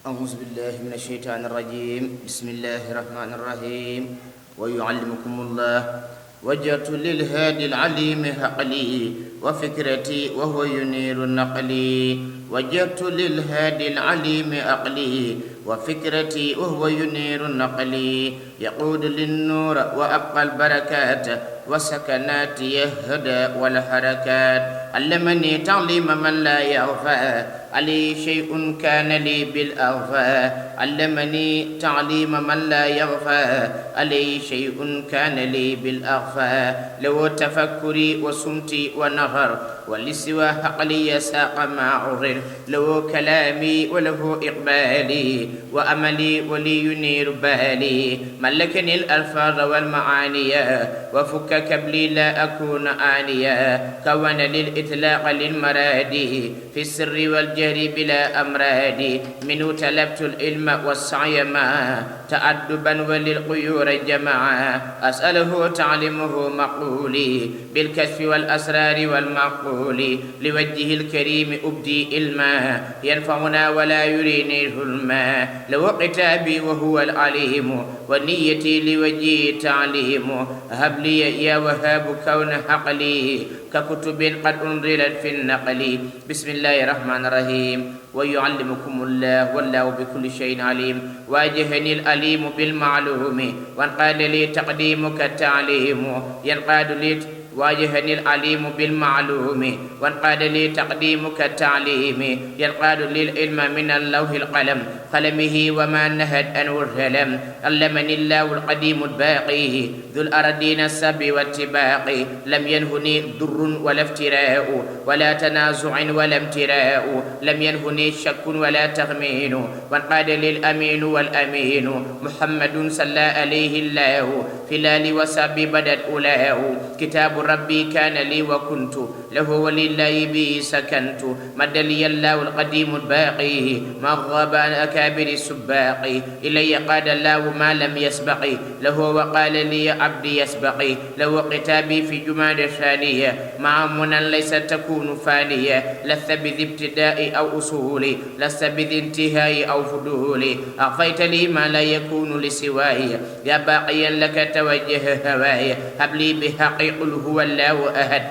أعوذ بالله من الشيطان الرجيم. بسم الله الرحمن الرحيم. ويعلمكم الله وجهت للهادي العليم حقلي وفكرتي وهو ينير نقلي. وجهت للهادي العليم عقلي وفكرتي وهو ينير نقلي. يقود للنور وأبقى البركات وسكنات يهدى والحركات. علمني تعليم من لا يغفى علي شيء كان لي بالأغفى. علمني تعليم من لا يغفى علي شيء كان لي بالأغفى. لو تفكري وصمتي ونهر ولسوى حقلي ساق ما عرر. لو كلامي وله إقبالي وأملي ولي ينير بالي. ملكني الألفاظ والمعاني وفك كبلي لا أكون آنيا. كون للإطلاق للمرادي في السر والجهر بلا أمراد. منه تلبت العلم والسعي معا تأدبا وللقيور جمعا. أسأله تعلمه مقولي بالكشف والأسرار والمعقول. لوجهه الكريم أبدي علما ينفعنا ولا يريني الهلما. لو كتابي وهو العليم ونيتي لوجهه تعليم. هب لي يا وهاب كون حقلي ككتب قد أنزلت في النقل. بسم الله الرحمن الرحيم. ويعلمكم الله والله بكل شيء عليم. واجهني الأليم بالمعلوم وانقاد لي تقديمك التعليم. ينقاد لي واجهني العليم بالمعلوم وانقاد لي تقديمك التعليم. ينقاد لي العلم من اللوح القلم قلمه وما نهد أنه الهلم. علمني الله القديم الباقي ذو الأرضين السب والتباق. لم ينهني ضر ولا افتراء ولا تنازع ولا امتراء. لم ينهني شك ولا تخمين وانقاد لي الأمين والأمين. محمد صلى عليه الله في الآل وصحبه بدت أولاه. كتاب ربي كان لي وكنت له ولله به سكنت. مد لي الله القديم الباقي ما غاب عن أكابر السباق. إلي قاد الله ما لم يسبق له وقال لي عبدي يسبق. له كتابي في جماد الثانية مع منى ليس تكون فانية. لست بذي ابتداء أو أصول لست بذي انتهاء أو فضول. أعطيت لي ما لا يكون لسواي يا باقيا لك توجه هواي. هب لي بحق قل هو الله أحد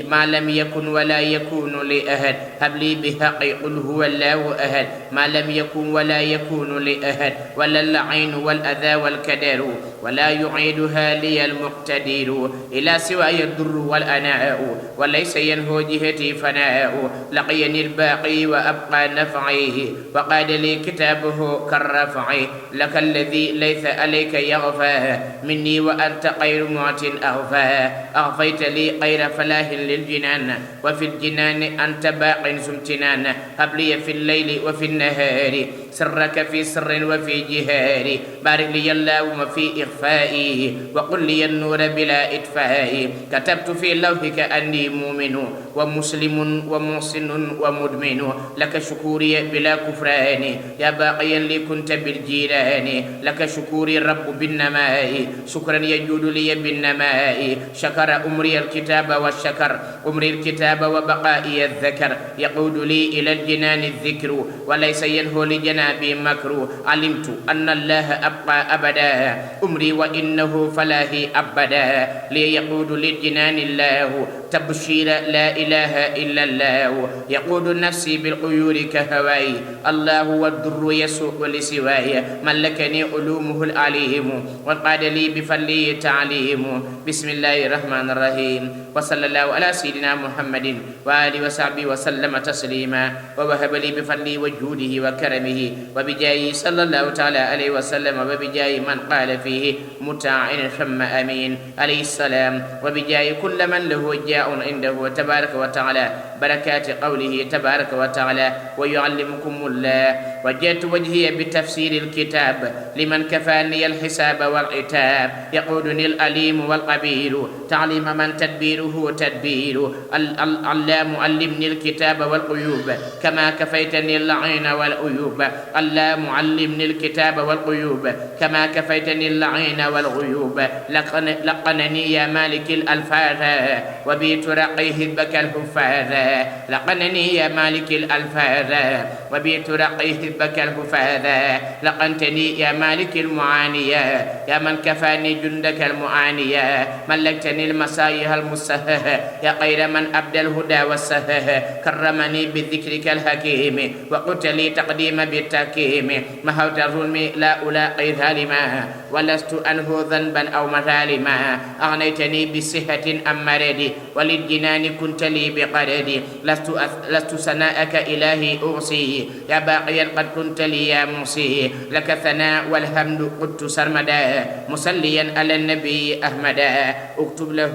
ما لم يكن ولا يكون لأحد. هب لي بحق قل هو الله أحد ما لم يكن ولا يكون لأحد. ولا اللعين والأذى والكدر ولا يعيدها لي المقتدر. إلى سواي الضر والأناء وليس ينهو جهتي فناء. لقيني الباقي وأبقى نفعيه وقاد لي كتابه كالرفع. لك الذي ليس عليك يغفى مني وأنت غير معت أغفى. أغفيت لي غير فلاح للجنان وفي الجنان أنت باق سمتنان. هب لي في الليل وفي النهار سرك في سر وفي جهار. بارك لي اللهم في إخفائي وقل لي النور بلا إطفاء. كتبت في لوحك أني مؤمن ومسلم ومحسن ومدمن. لك شكوري بلا كفران يا باقيا لي كنت بالجيران. لك شكوري رب بالنماء شكرا يجود لي بالنماء. شكر أمري الكتاب والشكر أمري الكتاب وبقائي الذكر. يقود لي إلى الجنان الذكر وليس ينهو لجنابي مكر. علمت أن الله أبقى أبدا أمري وإنه فلاهي أبدا. ليقود للجنان الله تبشير لا إله إلا الله. يقود نفسي بالقيور كهواي الله والضر يسوء لسواي. ملكني علومه العليم وقاد لي بفضله تعليم. بسم الله الرحمن الرحيم. وصلى الله على سيدنا محمد وآله وصحبه وسلم تسليما. ووهب لي بفضله وجوده وكرمه وبجاهه صلى الله تعالى عليه وسلم وبجاه من قال فيه متاع ثم أمين عليه السلام. وبجاه كل من له جاء عنده تبارك وتعالى بركات قوله تبارك وتعالى. ويعلمكم الله وجهت وجهي بتفسير الكتاب لمن كفاني الحساب والعتاب. يقودني الأليم والقبيل تعليم من تدبيره تدبير. علام علمني الكتاب والقيوب كما كفيتني اللعين والعيوب. علام علمني الكتاب والقيوب كما كفيتني اللعين والغيوب. لقنني يا مالك الألفاظ وبيت رقيه بك الحفاظ. لقنني يا مالك الألفاظ وبيت رقي حبك الحفاظا لقنتني يا مالك المعانية يا من كفاني جندك المعانية ملكتني المسايح المسهه يا خير من أبدى الهدى والسهه كرمني بذكرك الحكيم وقلت لي تقديم بالتحكيم محوت الظلم لا ألاقي ظالما ولست أنه ذنبا أو مظالما أغنيتني بصحة أم مرضي وللجنان كنت لي بقردي لست ثناءك إلهي أوصي يا باقيا قد كنت لي يا موصي لك ثناء والحمد قدت سرمدا مصليا على النبي أحمدا اكتب له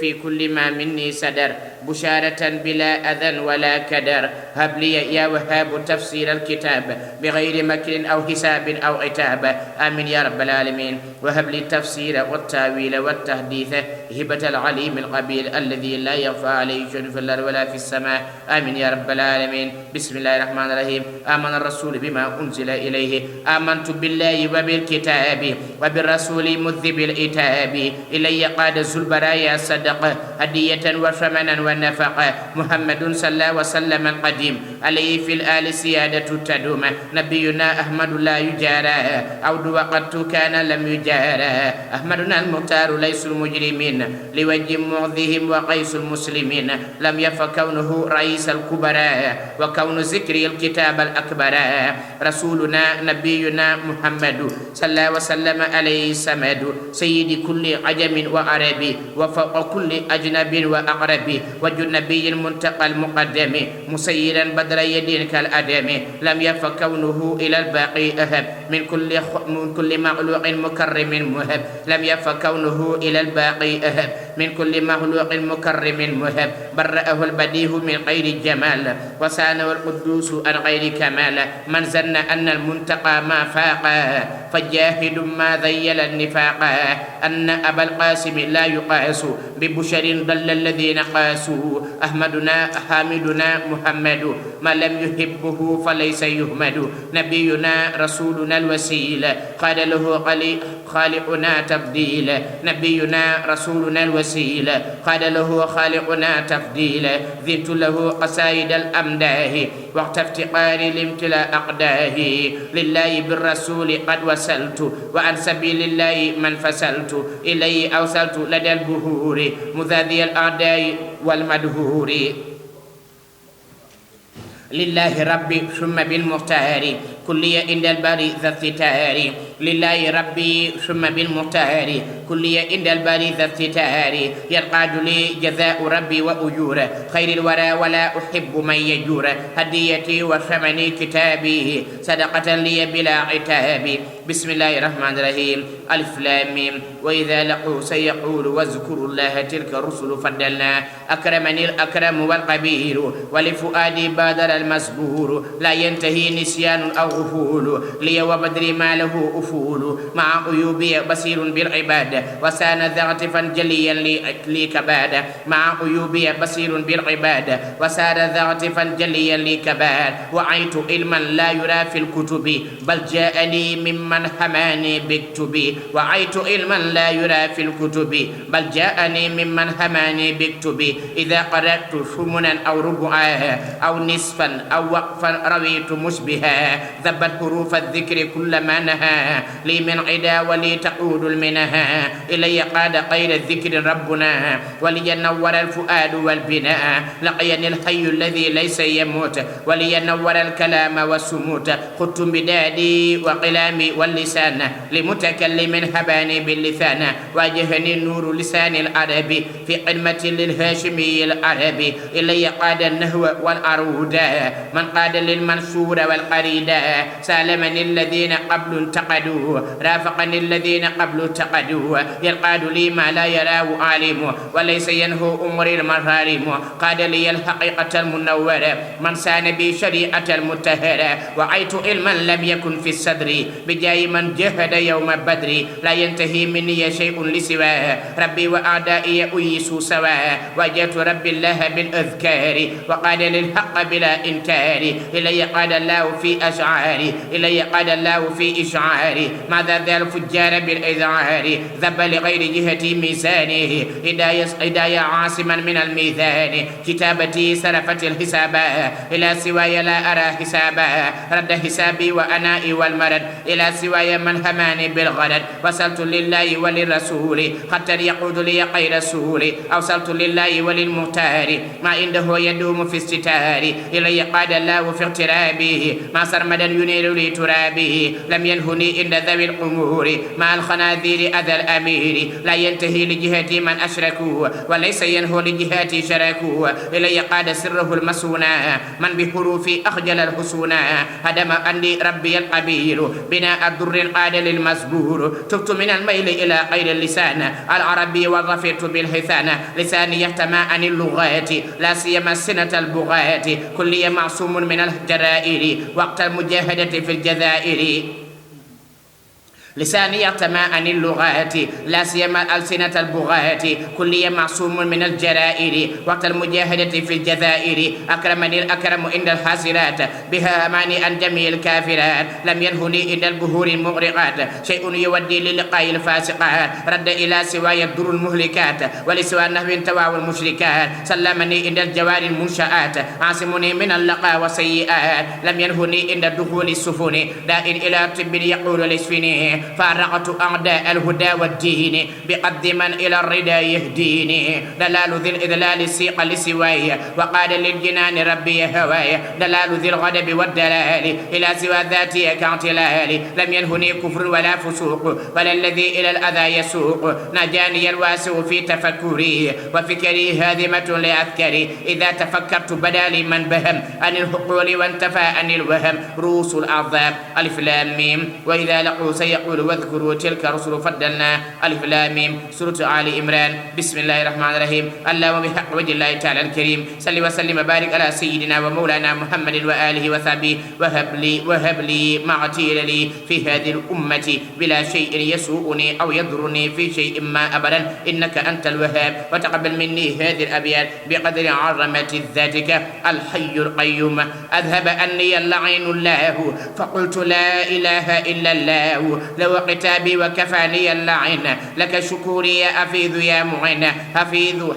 في كل ما مني صدر بشارة بلا أذى ولا كدر هب لي يا وهاب تفسير الكتاب بغير مكر أو حساب أو عتاب آمين يا رب العالمين وهب لي التفسير والتاويل والتحديث هبة العليم القبيل الذي لا يخفى عليه شيء في الأرض ولا في السماء آمين يا رب العالمين بسم الله الرحمن الرحيم آمن الرسول بما أنزل إليه آمنت بالله وبالكتاب وبالرسول مذب الإتاب إلي قاد ذو البرايا صدق هدية وثمنا ونفقا محمد صلى وسلم القديم عليه في الآل سيادة تدوم نبينا أحمد لا يجارى عود وقد كان لم يجارى أحمدنا المختار ليس المجرمين لوجه معظهم وقيس المسلمين لم يف كونه رئيس الكبراء وكون ذكري الكتاب الأكبر رسولنا نبينا محمد صلى وسلم عليه سمد سيد كل عجم وعربي وفوق كل أجنب وأقرب وجه النبي المنتقى المقدم مسيرا بدر يدين كالأدم لم يف كونه إلى الباقي أهب من كل مخلوق مكرم مهب لم يف كونه إلى الباقي أهب من كل مخلوق مكرم مهب برأه البديه من غير جمال وسانه القدوس عن غير كمال من ظن أن المنتقى ما فاق فجاهد ما ذيل النفاق أن أبا القاسم لا يقاس ببشر ضل الذين قاسوا أحمدنا حامدنا محمد ما لم يحبه فليس يهمد نبينا رسولنا الوسيل قال له خالقنا تفضيل نبينا رسولنا الوسيل قال له خالقنا تفضيل ذنت له قصائد الأمداه وقت افتقار لامتلاء أقداه لله بالرسول قد وصلت وعن سبيل الله من فصلت إليه أوصلت لدى البهور مذاذي الأعداء والمدهور لله ربي ثم بالمختار كلية عند الباري ذا الستار لله ربي ثم بالمختار كلية عند الباري ذا الستار يرقاد لي جزاء ربي وأجور خير الورى ولا أحب من يجور هديتي وثمني كتابي صدقة لي بلا عتاب بسم الله الرحمن الرحيم ألف لام ميم وإذا لقوا سيقول واذكروا الله تلك الرسل فضلنا أكرمني الأكرم والقبير ولفؤادي بادر المسبور لا ينتهي نسيان أو غفول لي وبدري ما له أفول مع عيوبي بصير بالعباد وسان ذعتفا جليا لي كباد مع عيوبي بصير بالعباد وسان ذعتفا جليا لي كباد وعيت علما لا يرى في الكتب بل جاءني ممن حماني بكتبي وعيت علما لا يرى في الكتب بل جاءني ممن حماني بكتبي إذا قرأت ثمنا أو ربعا أو نصفا أو وقفا رويت مشبها ذبت حروف الذكر كل ما نهى لي من عدا ولي تقود المنها إلي قاد غير الذكر ربنا ولينور الفؤاد والبناء لقيني الحي الذي ليس يموت ولينور الكلام والسموت خدت بدادي وقلامي واللسان لمتكلم هباني باللسان واجهني نور لسان العرب في قمة للهاشمي العربي إلي قاد النهو والعرود من قاد للمنصور والقريد سالمني الذين قبل انتقدوا رافقني الذين قبل انتقدوا يرقاد لي ما لا يراه عالم وليس ينهو أمر المظالم قاد لي الحقيقة المنورة من سان بي شريعة المتهرة وعيت علما لم يكن في الصدر بجاي من جهد يوم بدر لا ينتهي مني شيء لسواه ربي وأعدائي أيسوا سواه وجدت ربي الله بالأذكار وقال للحق بلا إنكار إلي قال الله في أشعاري إلي قال الله في إشعاري الأبرار ماذا ذا الفجار بالإذعار ذب لغير جهة ميزانه هدايا عاصما من الميزان كتابتي سلفت الحسابا إلى سواي لا أرى حسابا رد حسابي وأنائي والمرد إلى سواي من هماني بالغرد وصلت لله وللرسول حتى يقود لي غير رسول أوصلت لله وللمختار ما عنده يدوم في الستار إلي قاد الله في اغترابه ما سرمدا ينير لي ترابه لم ينهني عند ذوي الأمور مع الخناذير أذى الأمير لا ينتهي لجهتي من أشركوا وليس ينهو لجهتي شركوا إلي قاد سره المسونا من بحروفي أخجل الحسونا هدم أني ربي القبيل بناء الدر قاد للمزبور تبت من الميل إلى غير اللسان العربي وظفرت بالحسان لساني يهتمى عن اللغات لا سيما سنة البغاة كلي معصوم من الجرائر وقت المجاهدة في الجزائر لساني يغتمى عن اللغات لا سيما ألسنة البغاة كلي معصوم من الجرائر وقت المجاهدة في الجزائر أكرمني الأكرم عند الحاسرات بها أماني عن جميع الكافرات لم ينهني عند البهور المغرقات شيء يودي للقاء الفاسقات رد إلى سواي الدر المهلكات ولسوى النهو تواو المشركات سلمني عند الجوار المنشآت عاصمني من اللقاء والسيئات لم ينهني عند دخول السفن داء إلى طب يقول لاسفني فارقت أعداء الهدى والدين بقد من إلى الردى يهديني دلال ذي الإذلال سيق لسواي وقال للجنان ربي هواي دلال ذي الغضب والدلال إلى سوى ذاتي كاعتلال لم ينهني كفر ولا فسوق ولا الذي إلى الأذى يسوق نجاني الواسع في تفكري وفكري هادمة لأذكري إذا تفكرت بدا لي من بهم عن الحقول وانتفى عن الوهم رؤوس الأعظام ألف لام ميم وإذا لقوا سيقول واذكروا تلك رسل فضلنا ألف لام ميم سورة آل عمران بسم الله الرحمن الرحيم اللهم بحق وجه الله تعالى الكريم صل وسلم وبارك على سيدنا ومولانا محمد وآله وصحبه وهب لي ما اعتيل لي في هذه الأمة بلا شيء يسوءني أو يضرني في شيء ما أبدا إنك أنت الوهاب وتقبل مني هذه الأبيات بقدر عظمة ذاتك الحي القيوم أذهب أني اللعين الله فقلت لا إله إلا الله لو كتابي وكفاني اللعين لك شكوري يا أفيذ يا معين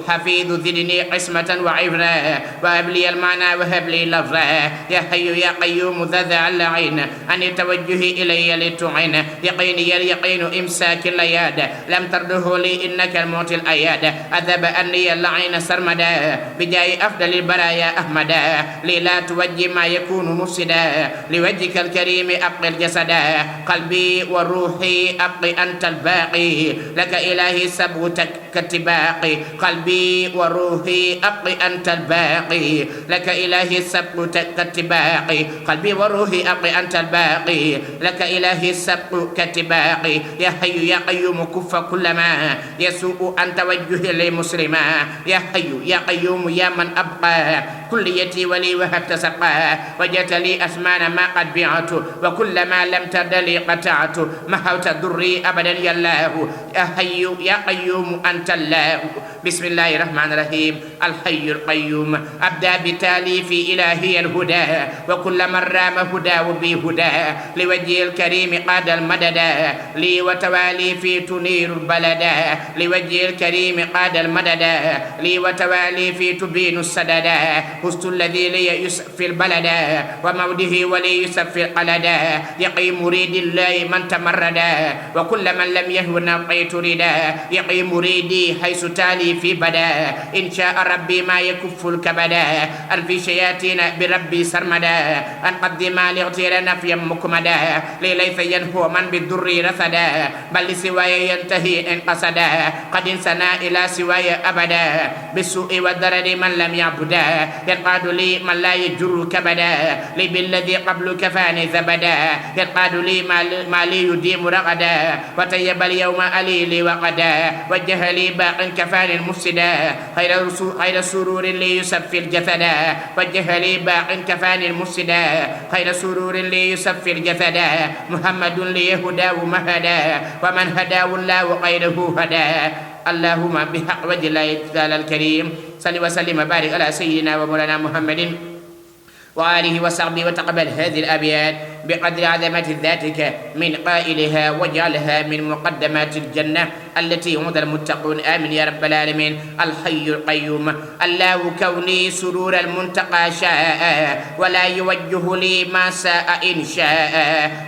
حفيظ زدني قسمة وعبرا وهب لي المعنى وهب لي لفظا يا حي يا قيوم ذا اللعين أن التوجه إلي لتعين يقيني اليقين إمساك اللياد لم ترده لي إنك الموت الأياد أذهب أني اللعين سرمدا بجاي أفضل البرايا أحمدا لي لا توجه ما يكون مفسدا لوجهك الكريم أبقي الجسدا قلبي وروحي أبقي أنت الباقي لك إلهي سبغتك كاتباقي قلبي وروحي أبقي أنت الباقي لك إلهي سبغتك كاتباقي قلبي وروحي أبقي أنت الباقي لك إلهي سبغ كاتباقي يا حي يا قيوم كف كل ما يسوء أن توجه لمسلما يا حي يا قيوم يا من أبقى كليتي ولي وهبت سقا وجدت لي أثمان ما قد بعت وكل ما لم ترد لي قطعت محوت ضري أبدا يا الله يا حي يا قيوم أنت الله بسم الله الرحمن الرحيم الحي القيوم أبدأ بتالي في إلهي الهدى وكل من رام هدى وبهدى لوجه الكريم قاد المدد لي وتوالي في تنير البلد لوجه الكريم قاد المدد لي وتوالي في تبين السدد هست الذي لي يسف في البلد وموده ولي يسف في القلد يقي مريد الله من تمرد وكل من لم يهو نقيت ردا يقي مريدي حيث تالي في بدا إن شاء ربي ما يكف الكبدا ألفي شياطين بربي سرمدا أن قدم لغتير نفيا مكمدا ليس ينهو من بالضر رفدا بل لسواي ينتهي إن قصدا قد انسنا إلى سواي أبدا بالسوء والضرر من لم يعبدا ينقاد لي من لا يجر كبدا لي بالذي قبل كفاني زبدا ينقاد لي ما لي يديم رغدا وتيب اليوم أليلي وقدا وجه لي باق كفاني المفسدا خير سرور لي يسفي الجسدا وجه لي باق كفاني المفسدا خير سرور لي يسفي الجسدا محمد لي هدى ومهدا ومن هداه الله غيره هدى اللهم بحق وجه الله تعالى الكريم صل وسلم وبارك على سيدنا ومولانا محمد وآله وصحبه وتقبل هذه الأبيات بقدر عظمة ذاتك من قائلها واجعلها من مقدمات الجنة التي وعد المتقون. آمين يا رب العالمين. الحي القيوم الله كوني سرور المنتقى شاء ولا يوجه لي ما ساء إن شاء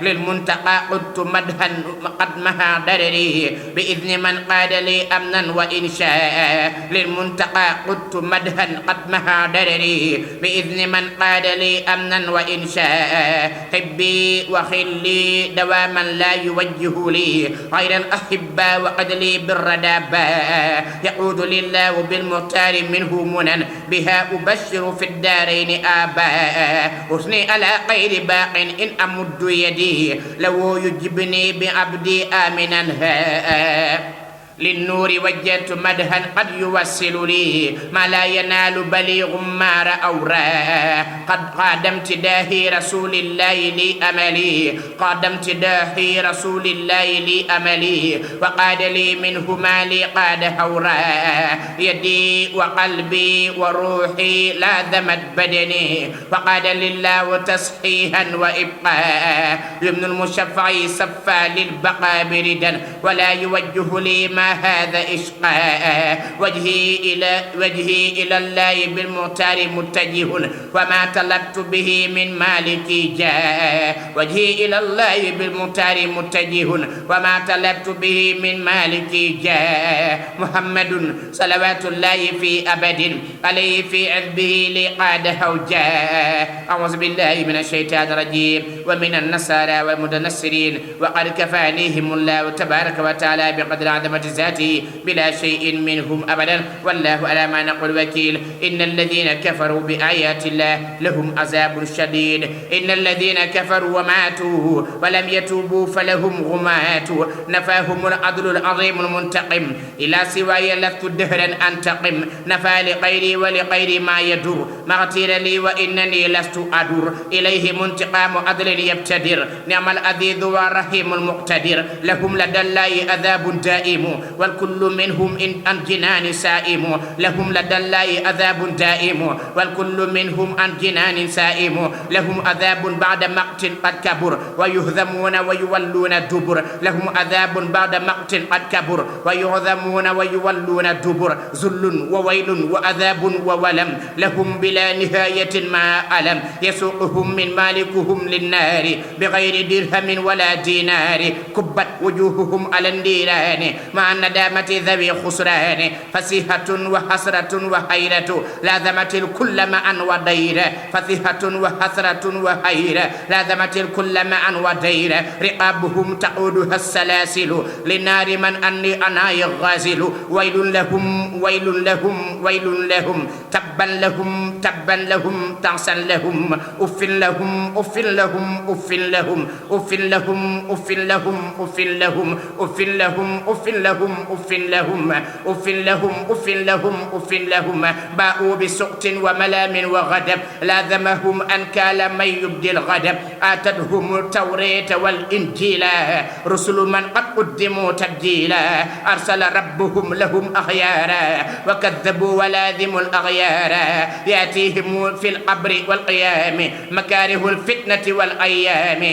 للمنتقى قدت مدها قدمها درري بإذن من قاد لي أمنا وإن شاء للمنتقى قدت مدها قدمها درري بإذن من قاد لي أمنا وإن شاء حبي وخلي دواما لا يوجه لي غير الأحبة وقد لي بالردابة يقود لله بالمختار منه منن بها أبشر في الدارين آباء أثني على غير باق إن أمد يدي لو يجبني بعبدي آمنا للنور وجهت مدها قد يوصل لي ما لا ينال بليغ ما رأورا قد قادمت داهي رسول الله لي أملي قادمت داهي رسول الله لي أملي وقاد لي منه ما لي قاد هورا يدي وقلبي وروحي لازمت بدني وقاد لله تصحيحا وإبقاء يمن المشفع صفى للبقاء بردا ولا يوجه لي ما هذا إشقاء وجهي إلى الله بالمختار متجه وما طلبت به من مالكي جاء وجهي إلى الله بالمختار متجه وما طلبت به من مالكي جاء محمد صلوات الله في أبد عليه في عذبه لقاد هوجاء. أعوذ بالله من الشيطان الرجيم ومن النصارى والمتنصرين وقد كفانيهم الله تبارك وتعالى بقدر عظمة ذاته بلا شيء منهم أبدا والله على ما نقول وكيل. إن الذين كفروا بآيات الله لهم عذاب شديد إن الذين كفروا وماتوا ولم يتوبوا فلهم غمات نفاهم العدل العظيم المنتقم إلى سواي لست دهرا أنتقم نفى لغيري ولغيري ما يدور مغتير لي وإنني لست أدور إليه منتقام عدل يبتدر نعم العزيز والرحيم المقتدر لهم لدى الله عذاب دائم والكل منهم عن جنان سائم لهم لدى الله عذاب دائم والكل منهم عن جنان سائم لهم عذاب بعد مقت قد كبر ويهزمون ويولون الدبر لهم عذاب بعد مقت قد كبر ويهزمون ويولون الدبر ذل وويل وعذاب وولم لهم بلا نهاية ما ألم يسوقهم من مالكهم للنار بغير درهم ولا دينار كبت وجوههم على النيران مع الندامة ذوي خسران فسيحة وحسرة وحيرة لازمت الكل معا وديرة فسيحة وحسرة وحيرة لازمت الكل معا وديرة رقابهم تعودها السلاسل لنار من أني أنا يغازل ويل لهم ويل لهم ويل لهم تبا لهم تبا لهم تعسا لهم أف لهم أف لهم أف لهم أف لهم أف لهم أف لهم أف لهم أف لهم أف لهم أف لهم أف لهم أف لهم باءوا بسقط وملام وغضب لازمهم أنكال من يبدي الغضب آتتهم التوراة والإنجيل رسل من قد قدموا تبجيلا أرسل ربهم لهم أخيارا وكذبوا ولازم الأغيار يأتيهم في القبر والقيام مكاره الفتنة والأيام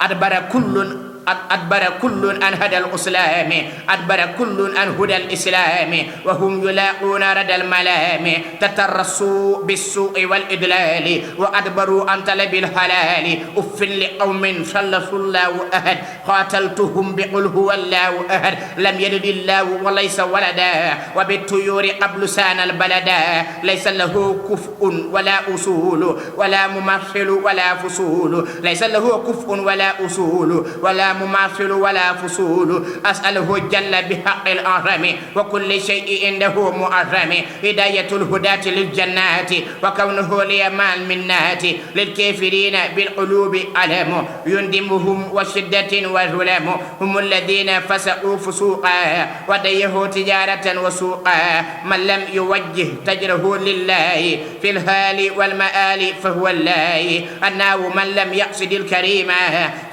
أدبر كل عن هدى الإسلام أدبر كل عن هدى الإسلام وهم يلاقون رد الملام تترسوا بالسوء والإدلال وأدبروا عن طلب الحلال أف لقوم صلصوا الله أحد قاتلتهم بقل هو الله أحد لم يلد الله وليس ولدا وبالطيور قبل سان البلدا ليس له كفء ولا أصول ولا ممثل ولا فصول ليس له كفء ولا أصول ولا مماثل ولا فصول أسأله جل بحق الأعظم وكل شيء عنده معظم هداية الهداة للجنات وكونه ليمال منات للكافرين بالقلوب ألم يندمهم وشدة وظلم هم الذين فسقوا فسوقا وديهوا تجارة وسوقا من لم يوجه تجره لله في الهال والمآل فهو الله أنه من لم يقصد الكريم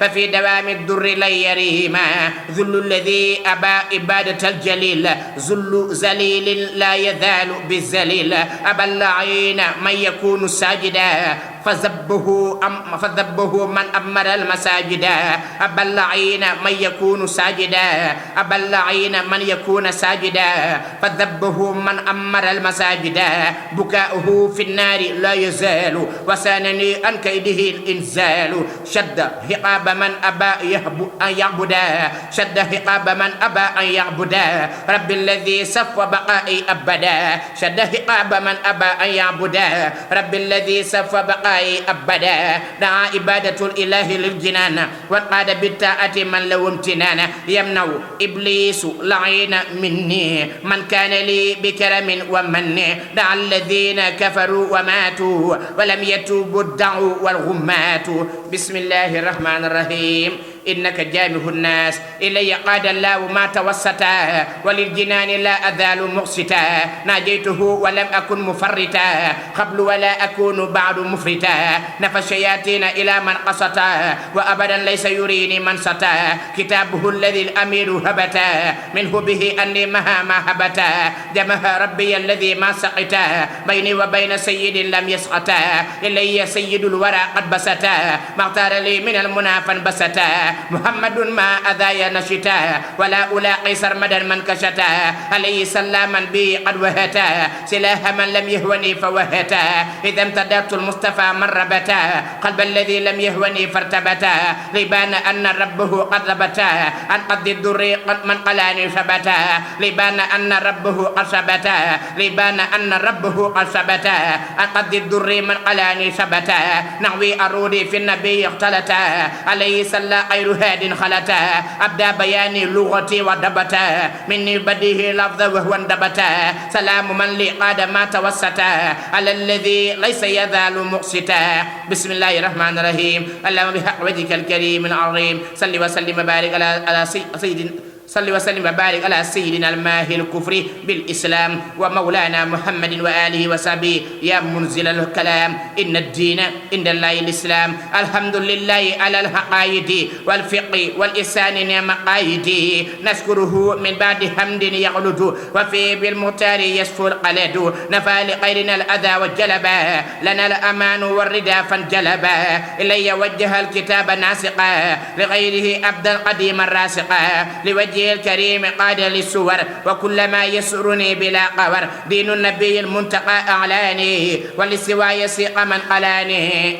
ففي دوام الدر لن يريما ذل الذي أبى إبادة الجليل ذل ذليل لا يزال بالذليل أبى اللعين من يكون ساجدا فذبه من أمر المساجد أبا اللعين من يكون ساجدا أبا اللعين من يكون ساجدا فذبه من أمر المساجد بكاؤه في النار لا يزال وسانني عن كيده الإنزال شد حقاب من أبى أن يعبد شد حقاب من أبى أن يعبد رب الذي سف بقائي أبدا شد حقاب من أبى أن يعبد رب الذي سف بقائي أبدا دعا عبادة الإله للجنان وقاد بالطاعة من له امتنان يمنع إبليس لعين مني من كان لي بكرم ومن دعا الذين كفروا وماتوا ولم يتوبوا الدعوا والغمات بسم الله الرحمن الرحيم إنك جامع الناس إلي قاد الله ما توسطا وللجنان لا أزال مقسطا ناجيته ولم أكن مفرطا قبل ولا أكون بعد مفرطا نفى الشياطين إلى من قسطا وأبدا ليس يريني من سطا كتابه الذي الأمير هبتا منه به أني ما هبتا جمها ربي الذي ما سقتا بيني وبين سيد لم يسقتا إلي سيد الورى قد بستا ما اختار لي من المنى فانبستا محمد ما أذايا نشتا ولا ألاقي سرمدا من كشتا عليه سلاما بي قد وهتا سلاح من لم يهوني فوهتا إذا امتدت المصطفى من ربتا قلب الذي لم يهوني فارتبتا لبان أن ربه قد ربتا أن قد الدر من قلاني ثبتا لبان أن ربه قد ثبتا لبان أن ربه قد ثبتا أن قد الدر من قلاني ثبتا نحوي أرودي في النبي اختلتا عليه سلا غير هاد خلتا أبدا بياني لغتي ودبتا مني بديه لفظ وهو اندبتا سلام من لي قاد ما توستا على الذي ليس يزال مقستا بسم الله الرحمن الرحيم اللهم بحق وجهك الكريم العظيم صل وسلم وبارك على سيدنا صل وسلم وبارك على سيدنا الماهي الكفر بالإسلام ومولانا محمد وآله وصحبه يا منزل الكلام إن الدين عند الله الإسلام الحمد لله على الحقائد والفقه والإحسان نعم قائد نشكره من بعد حمد يغلد وفي بالمختار يشفو القلد نفى لغيرنا الأذى والجلبا لنا الأمان والردى فانجلبا إلي وجه الكتاب ناسقا لغيره أبدا قديما راسقا لوجه الكريم قاد للسور وكل ما يسرني بلا قور دين النبي المنتقى أعلاني والاستواء يسيق من قلاني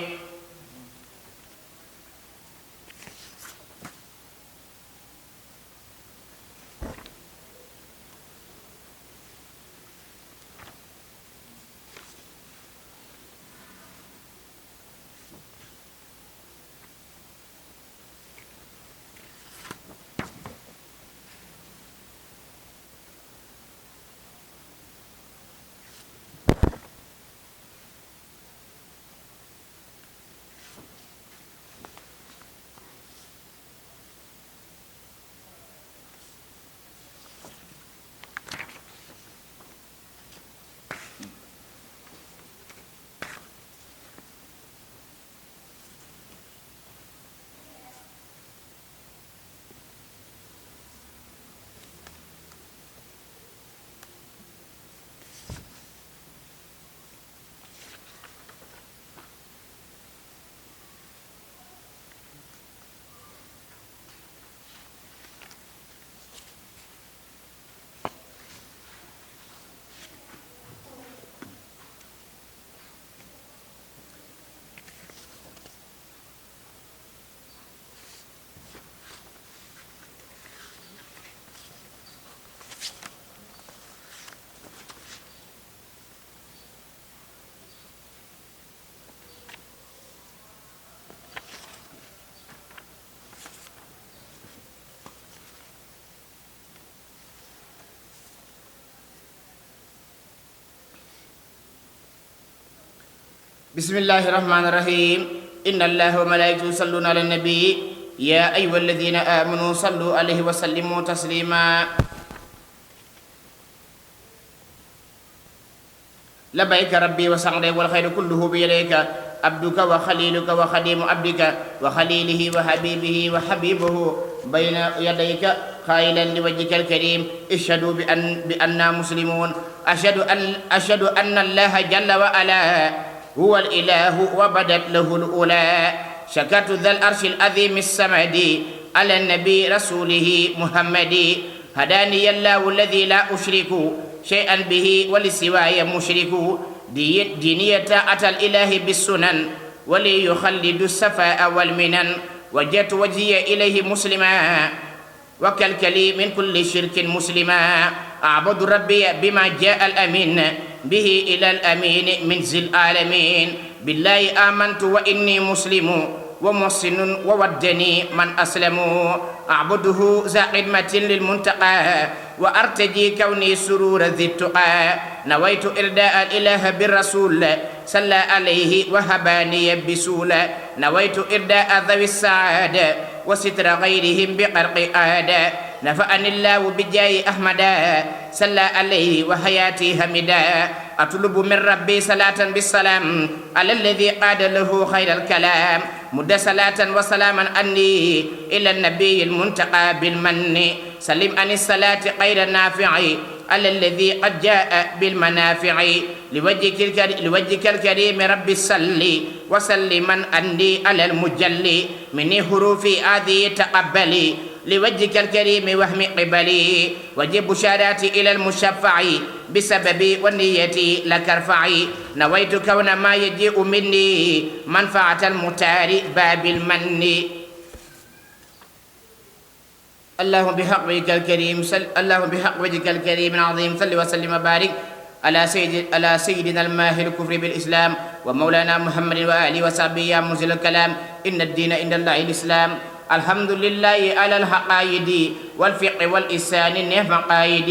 بسم الله الرحمن الرحيم إن الله وملائكته يصلون على النبي يا أيها الذين آمنوا صلوا عليه وسلموا تسليما لبيك ربي وسعدي والخير كله بيديك عبدك وخليلك وخديم عبدك وخليله وحبيبه وحبيبه بين يديك قائلا لوجهك الكريم اشهدوا بأننا مسلمون أشهد أن الله جل وعلا هو الإله وبدت له الأولى. شكرت ذا الأرش العظيم السمد على النبي رسوله محمد. هداني الله الذي لا أشرك شيئا به ولسواي مشرك. دينية أتى الإله بالسنن وليخلد السفاء والمنن. وجهت وجهي إليه مسلما وكلكلي من كل شرك مسلما. أعبد ربي بما جاء الأمين به إلى الأمين من ذي العالمين. بالله آمنت وإني مسلم ومحسن وودني من أسلم. أعبده ذا خدمة للمنتقى وأرتجي كوني سرور ذي التقى. نويت إرداء الإله بالرسول صلى عليه وهباني بسولا. نويت إرداء ذوي السعادة وستر غيرهم بقرق آدى. نفعني الله بجاه أحمد صلى عليه وحياتي حمدا. أطلب من ربي صلاة بالسلام على الذي قاد له خير الكلام. مد صلاة وسلاما عني إلى النبي المنتقى بالمن. سلم عن الصلاة خير النافع على الذي قد جاء بالمنافع. لوجهك الكريم رب الصلي وسلما عني على المجلي. مني حروفي هذه تقبلي لوجهك الكريم وهم قبلي. وجب بشاراتي إلى المشفع بسببي والنية لك ارفعي. نويت كون ما يجيء مني منفعة المختار باب المن. اللهم بحق وجهك الكريم اللهم بحق وجهك الكريم العظيم صل وسلم وبارك على سيدنا الماهر الكفر بالإسلام ومولانا محمد وآله وصحبه يا منزل الكلام. إن الدين عند الله الإسلام. الحمد لله على الحقائد والفقه والإحسان نعم قائد.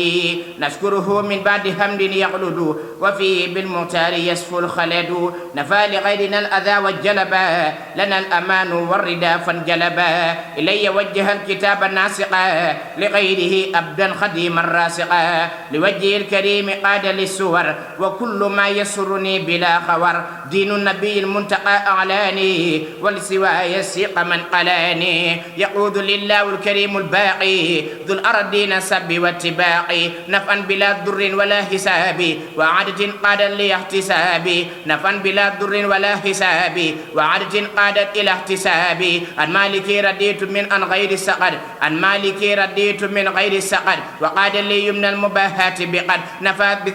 نشكره من بعد حمد يخلد وفيه بالمختار يصفو الخلد. نفى لغيرنا الأذى والجلبا لنا الأمان والردى فانجلبا. إلي وجه الكتاب الناسقا لغيره أبدا خديما راسقا. لوجه الكريم قاد للسور وكل ما يسرني بلا خور. دين النبي المنتقى أعلاني ولسواي السيق من قلاني. يقود لله الكريم الباقي ذو الأرضين سب واتباع. نفعا بلا ضر ولا حساب وعدد قادت لاحتساب. نفعا بلا ضر ولا حساب وعدد قادت إلى احتساب. عن مالكي رديت من عن غير السقر. عن مالكي رديت من غير السقر. وقاد لي يمن المباهات بقد.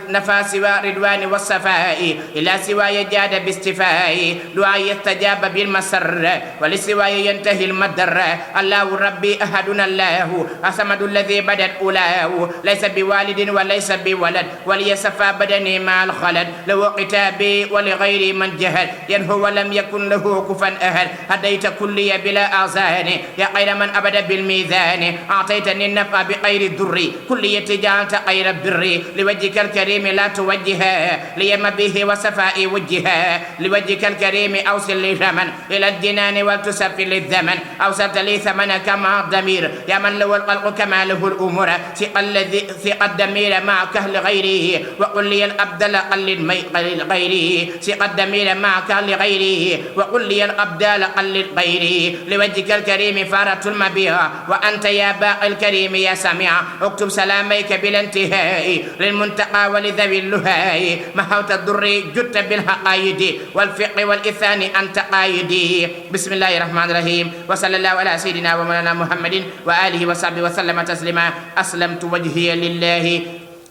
نفى سوى رضوان والصفاء إلى سواي جاد باستفاء. دعاء يستجاب بالمسر ولسواي ينتهي المدر. الله ربي أحدنا الله الصمد الذي بدت أولاه. ليس بوالد وليس بولد وليصفى بدني مع الخلد. لو قتابي ولغير من جهل ينهو ولم يكن له كفا أهل. هديت كلي بلا أعزان يا خير من أبد بالميزان. أعطيتني النفع بغير الضر كليتي جعلت غير البر. لوجهك الكريم لا توجها ليم به وصفاء وجها. لوجهك الكريم أوصل لي ثمن إلى الجنان ولتسفل للزمن. أوصلت لي ثمنك مع الضمير يا من له الخلق كما له الأمور. ثق الضمير مع كهل غيره وقل لي الأبدل قلل غيره. ثق الضمير مع كهل غيره وقل لي الأبدال قلل غيره. لوجهك الكريم فارت المبيع وأنت يا باقي الكريم يا سميع. اكتب سلاميك بلا انتهاء للمنتقى ولذوي اللهاء. محوت الضر جدت بالحقائد والفقه والإثان أنت قايدي. بسم الله الرحمن الرحيم وصلى الله على سيدنا ومولانا محمد وآله وصحبه وسلم تسليما. أسلمت وجهي لله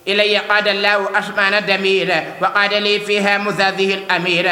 إلي قاد الله أشمان الدمير وقاد لي فيها مذاذه الأمير.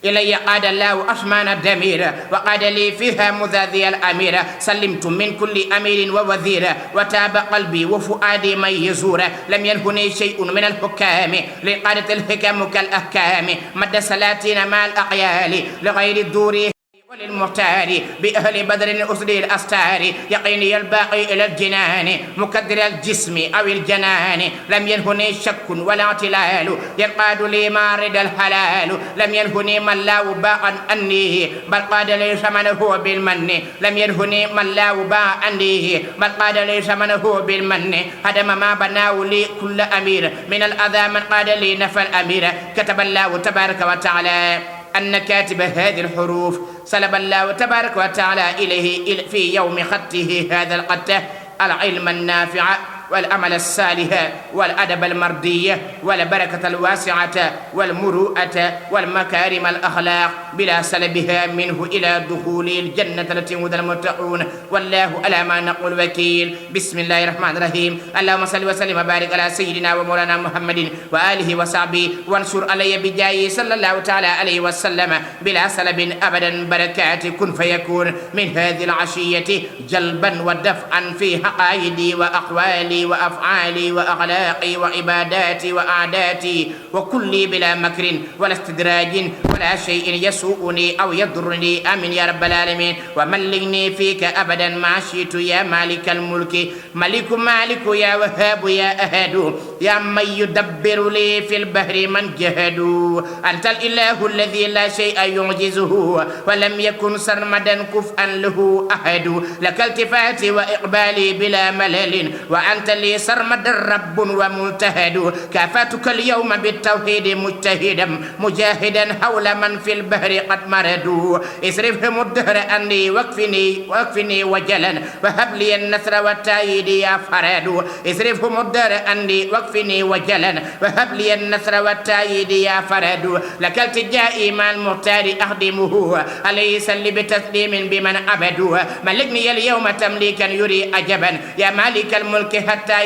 إلي قاد الله أشمان الدمير وقاد لي فيها مذاذي الأمير. سلمت من كل أمير ووزير وتاب قلبي وفؤادي من يزور. لم ينهني شيء من الحكام لقادة الحكم كالأحكام. مد سلاتين مع الأقيال لغير الدور وللمختار بأهل بدر أسري الأستار. يقيني الباقي إلى الجنان مكدر الجسم أو الجنان. لم ينهني شك ولا اعتلال ينقاد لي مارد الحلال. لم ينهني من لا وباء عني بل قاد لي ثمنه بالمن. لم ينهني من لا وباء عني بل قاد لي ثمنه بالمن. هدم ما بناه لي كل أمير من الأذى من قاد لي نفى الأمير. كتب الله تبارك وتعالى أن كاتب هذه الحروف سلب الله تبارك وتعالى إليه في يوم خطه هذا القطة العلم النافع والأمل الصالح والأدب المرضي والبركة الواسعة والمروءة والمكارم الأخلاق بلا سلبها منه إلى دخول الجنة التي وعد المتقون. والله على ما نقول وكيل. بسم الله الرحمن الرحيم. اللهم صل وسلم وبارك على سيدنا ومولانا محمد وآله وصحبه وانشر علي بجاي صلى الله تعالى عليه وسلم بلا سلب أبدا بركات كن فيكون من هذه العشية جلبا ودفعا في عقائدي وأقوالي وأفعالي وأخلاقي وعباداتي وعاداتي وكلي بلا مكر ولا استدراج ولا شيء يسوءني أو يضرني. آمين يا رب العالمين. وملكني فيك أبدا ما شئت يا مالك الملك. ملك يا وهاب يا أهد يا من يدبر لي في البحر من جهد. أنت الإله الذي لا شيء يعجزه ولم يكن سرمدا كفءا له أحد. لك التفاتي وإقبالي بلا ملل وأنت لي سرمدا رب وملتهد. كافاتك اليوم بالتوحيد مجتهدا مجاهدا حول من في البحر قد مردوا. اصرفهم الدهر أني واكفني وجلا وهب لي النثر والتأييد يا فرد. اصرفهم الدهر أني واكفني وجلا وهب لي النثر والتأييد يا فرد. لك التجائي مع المختار أخدمه عليه سل بتسليم بمن عبدوه. ملكني اليوم تمليكا يري عجبا يا مالك الملك حتى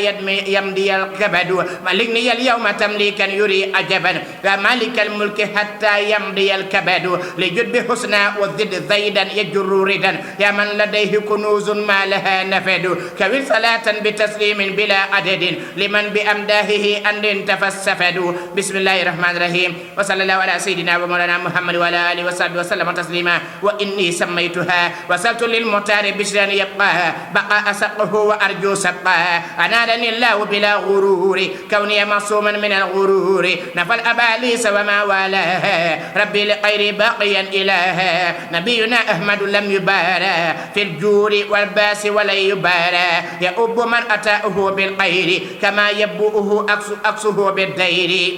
يمضي الكبد. ملكني اليوم تمليكا يري عجبا يا مالك الملك حتى يمضي الكبد. لجد بحسنى والزد زيدا يجر ردا يا من لديه كنوز ما لها نفد. كوي صلاة بتسليم بلا عدد لمن بأمداهه أن تفسفد. بسم الله الرحمن الرحيم. وصلى الله على سيدنا ومولانا محمد وعلى آله وصحبه وسلم تسليما. وإني سميتها وصلت للمختار بشرا يبقاها بقاء سقه وأرجو سقاها. أنالني الله بلا غرور كوني معصوما من الغرور. نفى الأباليس وما والاها ربي لغير باقيا إلها. نبينا أحمد لم يبارى في الجور والباس ولا يبارى. يؤب من أتاه بالخير كما يبوءه أكسه بالدير.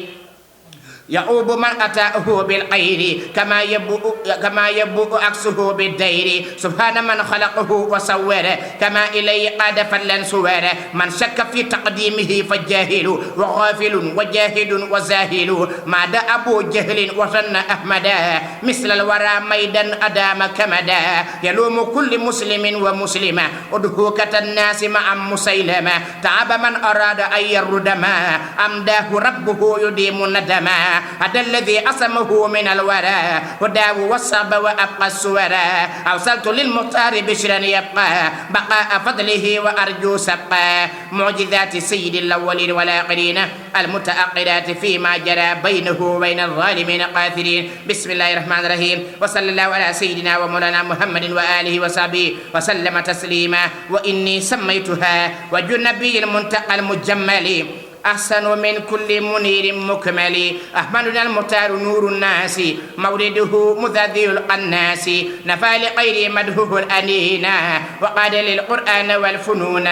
يعوب من أتاه بالخير كما يبوء أكسه بالدير. سبحان من خلقه وصوره كما إليه قاد فلن سوره. من شك في تقديمه فجاهل وغافل وجاهد وزاهل. ما دا أبو جهل وظن أحمدا مثل الورى ميدا أدام كمدا. يلوم كل مسلم ومسلمة أدهوكة الناس مع مسيلمة. تعب من أراد أن يردما أمداه ربه يديم ندما. هذا الذي أسمه من الورى وداه والصب وأبقى السورى. أوصلت للمختار بشرا يبقى بقاء فضله وأرجو سبقى. معجزات سيد الأولين والآخرين المتأخرات فيما جرى بينه وبين الظالمين قاثرين. بسم الله الرحمن الرحيم. وصلى الله على سيدنا ومولانا محمد وآله وصحبه وسلم تسليما. وإني سميتها وجه النبي المنتقى المجمل أحسن من كل منير مكمل. أحمدنا المختار نور الناس مورده مذذي القناس. نفى لغير مدهوه الأنينا وقاد للقرآن والفنون.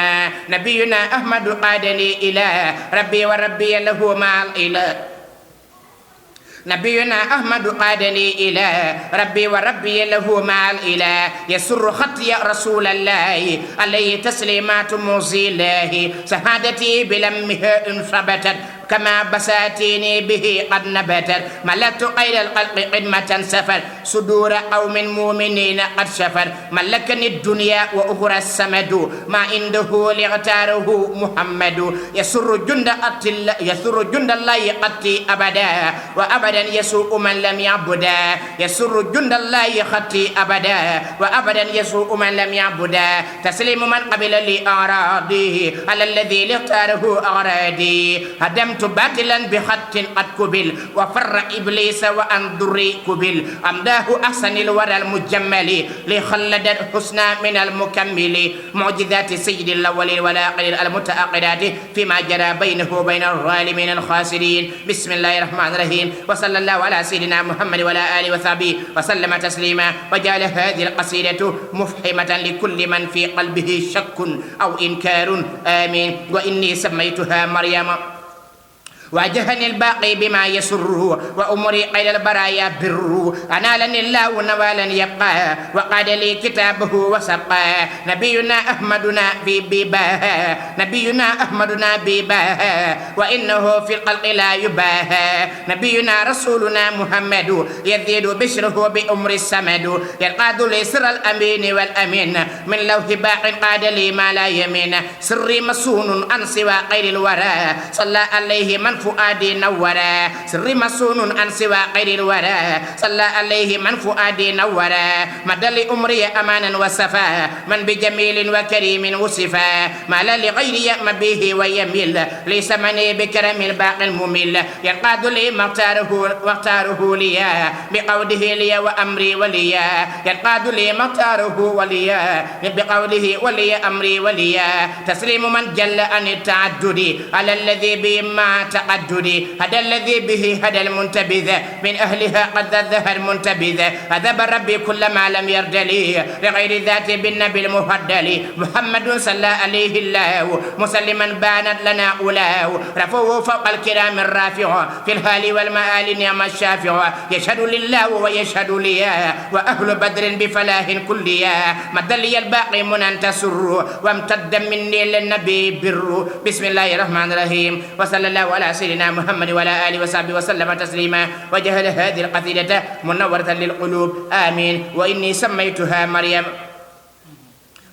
نبينا أحمد قادني إلى ربي وربي له مع الإله. نبينا أحمد قادني إلى ربي وربي له مع الإله. يسر خطي رسول الله عليه تسليمات موصي الله. شهادتي بلمها إن ثبتت كما بساتيني به قد نبتت. ملكت غير الخلق قدمة سفر صدور قوم مؤمنين قد شفر. ملكني الدنيا وأخرى السمد ما عنده لاغتاره محمد. يسر جند الله قتي أبدا وأبدا يسوء من لم يعبدا. يسر جند الله خطي أبدا وأبدا يسوء من لم يعبدا. تسليم من قبل لي أعراضي على الذي اختاره أغراضي. هدمت باطلا بخط قد قبل وفر إبليس وأن ضري قبل. أمداه أحسن الورى المجمل لخلد الحسنى من المكمل. معجزات سيد الأولين والآخرين المتأخرات فيما جرى بينه وبين الظالمين الخاسرين. بسم الله الرحمن الرحيم. وصلى الله على سيدنا محمد وعلى آله وصحبه وسلم تسليما. وجعل هذه القصيدة مفهمة لكل من في قلبه شك أو إنكار. آمين. وإني سميتها مريم واجهني الباقي بما يسر وأمري قيل البرايا بر أنالني الله نوالا يبقى وقاد لي كتابه وسبقى نبينا أحمدنا في بيباه نبينا أحمدنا بيباه وإنه في الخلق لا يباه نبينا رسولنا محمد يزيد بشره بأمر السمد ينقاد لي سر الأمين والأمين من لوح باق قاد لي ما لا يمين سري مسون عن سوى غير الورى صلى عليه من فؤادي نورا سري مسون عن سوى غير الورى صلى عليه من فؤادي نورا مدى لأمري أمانا وصفا من بجميل وكريم وصفا ما لا لغير يأم به ويميل ليس مني بكرم الباقي الممل ينقاد لي مختاره ليا بقوله لي وأمري وليا ينقاد لي مختاره وليا بقوله ولي أمري وليا تسليم من جل عن التعدد على الذي به مع تقدد هذا الذي به هذا المنتبذ من أهلها قد ذهب المنتبذ أذب ربي كل ما لم يرد لي لغير ذات بالنبي المهدل محمد صلى عليه الله مسلما بانت لنا أولاه رفوه فوق الكرام الرافع في الهال والمآل نعم الشافع يشهد لله ويشهد لي وأهل بدر بفلاه كليا مد لي الباقي من تسر وامتد مني للنبي بر بسم الله الرحمن الرحيم وصلى الله على سيدنا محمد وعلى آله وصحبه وسلم تسليما وجهل هذه القصيدة منورة للقلوب آمين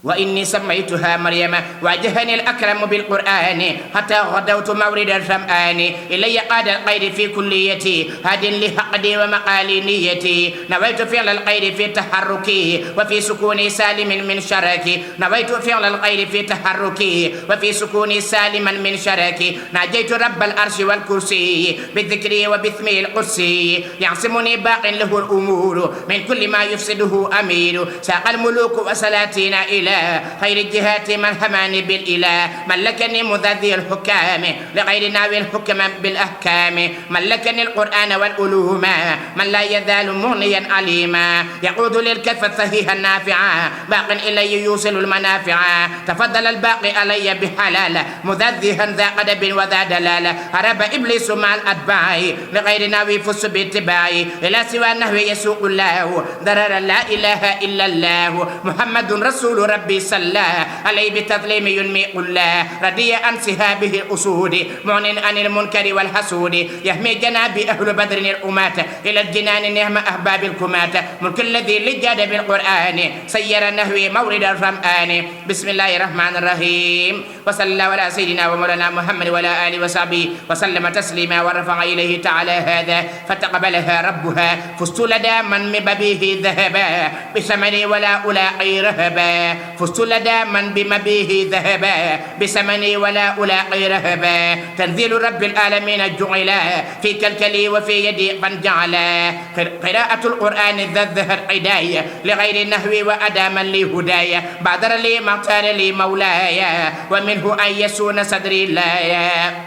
وإني سميتها مريم وجهني الأكرم بالقرآن حتى غدوت مورد الشمآن إلي قاد الخير في كليتي هاد لحقدي ومقالي نيتي نويت فعل الخير في تحركي وفي سكوني سالم من شركي نويت فعل الخير في تحركي وفي سكوني سالما من شركي ناجيت رب العرش والكرسي بذكري وباسمه القدسي يعصمني باق له الأمور من كل ما يفسده أمير ساق الملوك وسلاتنا إلى خير الجهات من هماني بالإله ملكني مذذي الحكام لغير ناوي الحكم بالأحكام ملكني القرآن والعلوم من لا يزال مغنيا عليما يقود للكف الصحيح النافعا باق إلي يوصل المنافع تفضل الباقي علي بحلال مذذها ذا قدب وذا دلال هرب إبليس مع الأتباع لغير ناوي فس باتباعي إلى سوى النهو يسوق الله ضرر لا إله إلا الله محمد رسول ربي صلى عليه بتظليم ينمي الله رضي عن سهابه الأسود معن عن المنكر والحسود يحمي جناب أهل بدر الأمات إلى الجنان نعم أحباب الكمات ملك الذي لجاد بالقرآن سير النهوي مورد الرمآن بسم الله الرحمن الرحيم وصلى الله على سيدنا ومولانا محمد وعلى آله وصحبه وسلم تسليما ورفع إليه تعالى هذا فتقبلها ربها فزت لدى من ببيه ذهبا بثمني ولا ألاقي رهبا فزت لدى من بمبيه ذهبا بثمني ولا ألاقي رهبا تنزيل رب العالمين جعلا في كلكلي وفي يدي فانجعلا قراءة القرآن ذا الظهر عداية لغير النهو وأداما لي هدايا بعذر لي مختار لي مولاي ومنه أن يسون صدري لا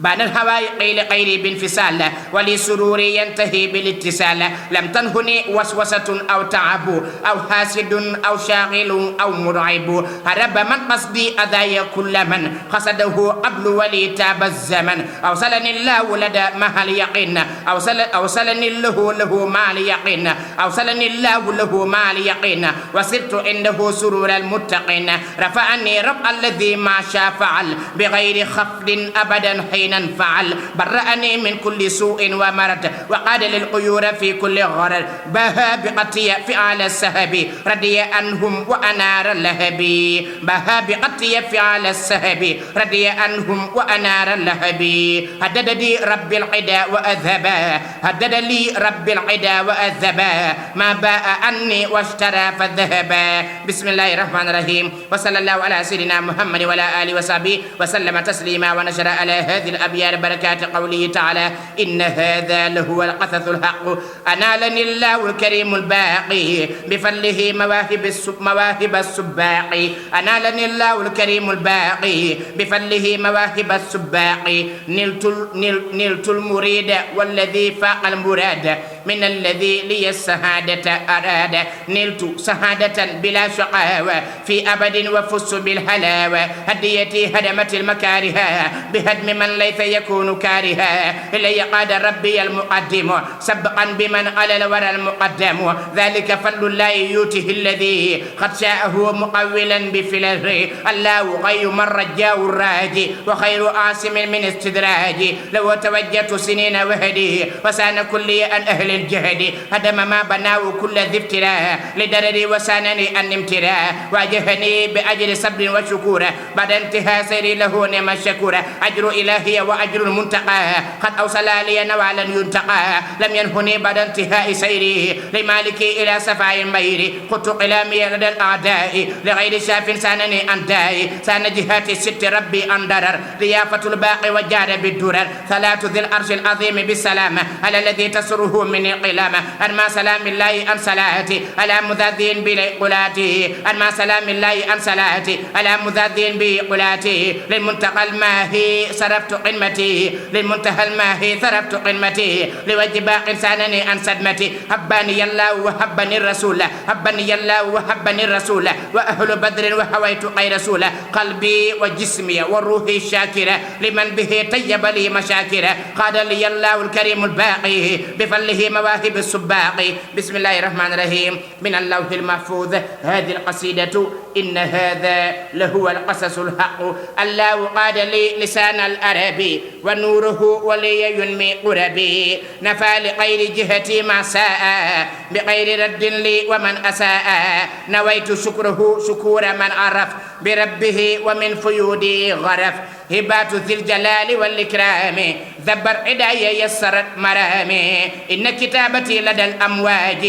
بان الهوى قيل قيري بانفصال ولي سروري ينتهي بالاتصال لم تنهني وسوسة أو تعب أو حاسد أو شاغل أو مرعب هرب من قصدي أذايا كل من قصده قبل ولي تاب الزمن أوصلني الله لدى مع اليقين أوصلني له مع اليقين أوصلني الله له مع اليقين وصرت عنده سرور المتقين رفعني رب الذي ما شاء فعل بغير خفض أبدا حين فعل برأني من كل سوء ومرض وقاد للقيور في كل غرر بها بقتي فعل السهب رضي عنهم وأنار اللهب بها بقتي فعل السهب رضي عنهم وأنار اللهب هدد لي رب العدا وأذهبا هدد لي رب العدا وأذهبا ما باء عني واشترى فذهبا بسم الله الرحمن الرحيم وصلى الله على سيدنا محمد وعلى آله وصحبه وسلم تسليما ونشر على هذه الأبيار بركات قوله تعالى إن هذا لهو القصص الحق أنالني الله الكريم الباقي بفضله مواهب السباق أنالني الله الكريم الباقي بفضله مواهب السباق نلت المريد والذي فاق المراد من الذي لي السعادة أراد نلت سعادة بلا شقاوة في أبد وفزت بالحلاوة هديتي هدمت المكاره بهدم من ليس يكون كارها إلي قاد ربي المقدم سبقا بمن على الورى المقدم ذلك فضل الله يؤتيه الذي قد شاءه مقولا بفلره الله غير من رجاه الراجي وخير عاصم من استدراج لو توجهت سنين وهدي وسان كلي عن أهل الجهد هدم ما بناه كل ذي ابتلاء لدرري وسانني عن امتلاء واجهني بأجر صبر وشكور بعد انتهاء سيري له نعم الشكور أجر إلهي وأجر المنتقى قد أوصل لي نوالا ينتقى لم ينهني بعد انتهاء سيري لمالكي إلى صفاء المير قلت قلامي لدى الأعداء لغير شاف سانني أنداء سان جهات الست ربي أندرر ضيافة الباقي وجار بالدرر صلاة ذي العرش العظيم بالسلام على الذي تسره من القلامة أنما سلام الله أن صلاتي على مذاذين بقلاته أنما سلام الله أن صلاتي على مذاذين بقلاته للمنتقى الماهي صرفت قمتي للمنتهى الماهي صرفت قمتي لوجه باق سانني أن صدمتي هبني الله وهبني الرسول هبني الله وهبني الرسول وأهل بدر وهويت غير رسول قلبي وجسمي وروحي الشاكرة لمن به طيب لي مشاكرة قاد لي الله الكريم الباقي بفضله مواهب السباق بسم الله الرحمن الرحيم من اللوح المحفوظ هذه القصيدة إن هذا لهو القصص الحق الله قاد لي لسان العربي ونوره ولي ينمي قربي نفى لغير جهتي ما ساء بغير رد لي ومن أساء نويت شكره شكور من عرف بربه ومن فيودي غرف هبات ذي الجلال والإكرام ذبر عداي يسرت مرامي إن كتابتي لدى الأمواج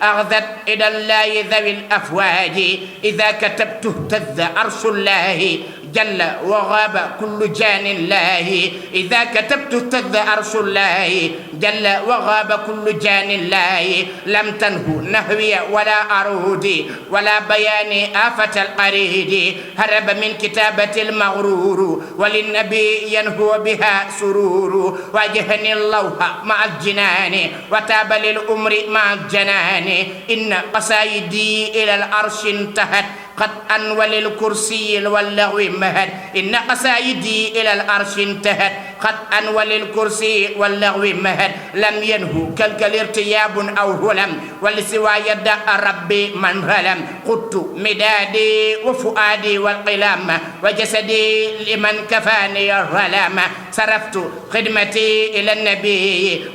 أغذت إلى الله ذوي الأفواج إذا كتبت اهتز عرش الله جل وغاب كل جان الله إذا كتبت اهتز عرش الله جل وغاب كل جان الله لم تنه نهوي ولا أرودي ولا بياني آفة القريد هرب من كتابة المغرور وللنبي ينهو بها سرور واجهني الله مع الجنان وتاب للأمر مع الجنان إن قصايدي إلى العرش انتهت قد أنول الكرسي واللغو مهد إن قصايدي إلى العرش انتهت قد أنول الكرسي واللغو مهد لم ينهو كالكل ارتياب أو هلم ولسوى يد ربي من هلم قدت مدادي وفؤادي والقلام وجسدي لمن كفاني الظلام صرفت خدمتي إلى النبي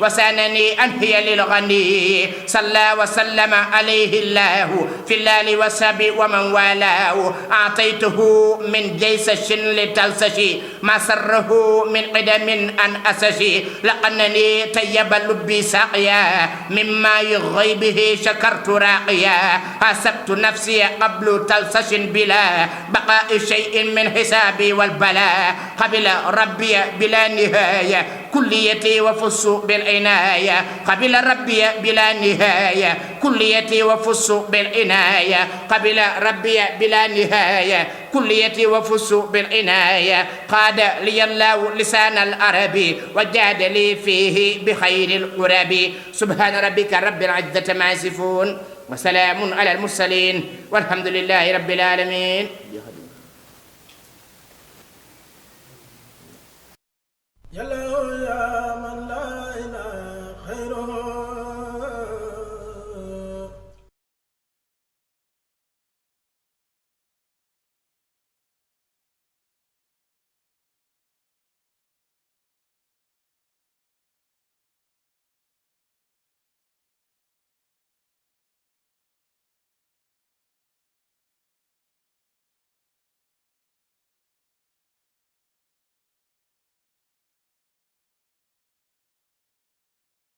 وسانني أنهي للغني صلى وسلم عليه الله في الليل والسبي ومن والاه أعطيته من جيسش لتلسشي ما سره من قدم أن أسشي لأنني طيب لبي ساقيا مما يغي به شكرت راقيا حسبت نفسي قبل تلسش بلا بقاء شيء من حسابي والبلاء قبل ربي بلا نهاية كليتي وفص بالعناية قبل ربي بلا نهاية كليتي وفص بالعناية قبل ربي بلا نهاية كليتي وفص بالعناية قاد لي الله لسان العربي وجاد لي فيه بخير القرب سبحان ربك رب العزة ما يصفون وسلام على المرسلين والحمد لله رب العالمين.